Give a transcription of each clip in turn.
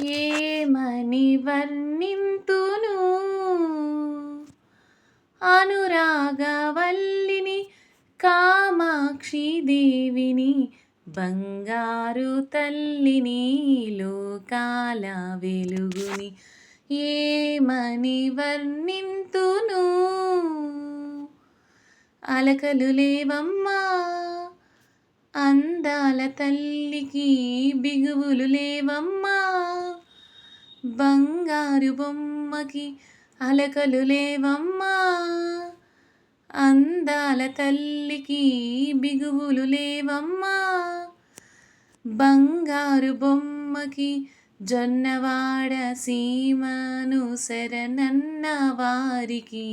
ఏమని వర్ణింతును అనురాగవల్లిని కామాక్షి దేవిని బంగారు తల్లిని లోకాల వెలుగుని ఏమని వర్ణింతును. అలకలు లేవమ్మా అందాల తల్లికి, బిగువులు లేవమ్మా బంగారు బొమ్మకి. అలకలు లేవమ్మా అందాల తల్లికి, బిగువులు లేవమ్మా బంగారు బొమ్మకి. జొన్నవాడ సీమను శరణన్న వారికి,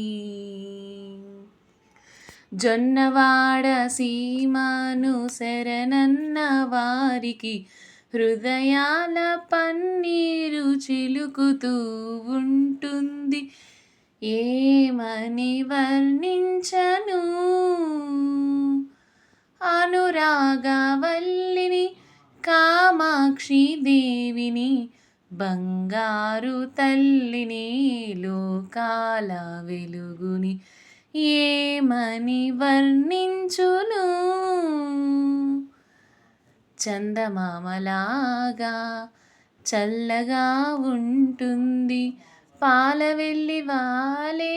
జొన్నవాడ సీమను శరణన్న వారికి హృదయాల పన్నీరు చిలుకుతూ ఉంటుంది. ఏమని వర్ణించను అనురాగవల్లిని కామాక్షి దేవిని బంగారు తల్లిని లోకాల వెలుగుని ఏమని వర్ణించును. చందమామలాగా చల్లగా ఉంటుంది, పాలవెల్లి వాలే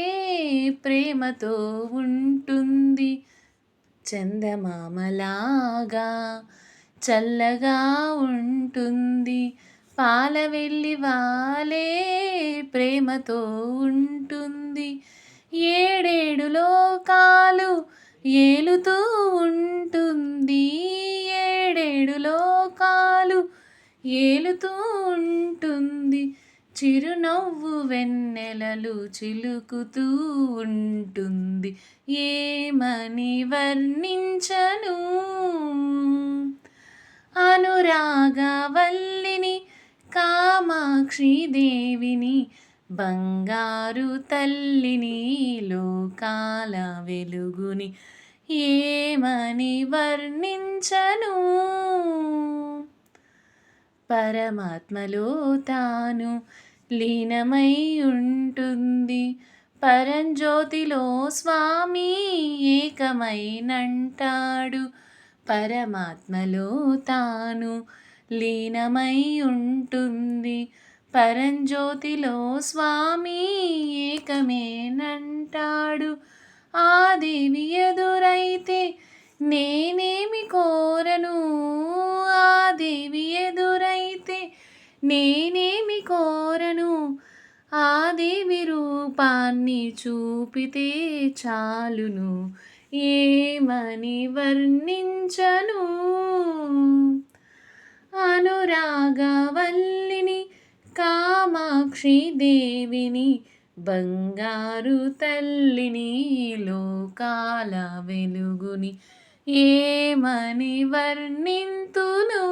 ప్రేమతో ఉంటుంది. చందమామలాగా చల్లగా ఉంటుంది, పాలవెల్లి వాలే ప్రేమతో ఉంటుంది. ఏడేడు లోకాలు ఏలుతూ ఉంటుంది, ఏడేడు లోకాలు ఏలుతూ ఉంటుంది. చిరునవ్వు వెన్నెలలు చిలుకుతూ ఉంటుంది. ఏమని వర్ణించను అనురాగవల్లిని కామాక్షి దేవిని బంగారు తల్లిని లోకాల వెలుగుని ఏమని వర్ణించను. పరమాత్మలో తాను లీనమై ఉంటుంది, పరంజ్యోతిలో స్వామి ఏకమైనంటాడు. పరమాత్మలో తాను లీనమై ఉంటుంది, పరంజ్యోతిలో స్వామి ఏకమేనంటాడు. ఆ దేవి ఎదురైతే నేనేమి కోరను, ఆ దేవి ఎదురైతే నేనేమి కోరను. ఆ దేవి రూపాన్ని చూపితే చాలును. ఏమని వర్ణించను అనురాగవల్లిని కామాక్షి దేవిని బంగారు తల్లిని లోకాల వెలుగుని ఏమని వర్ణింతును.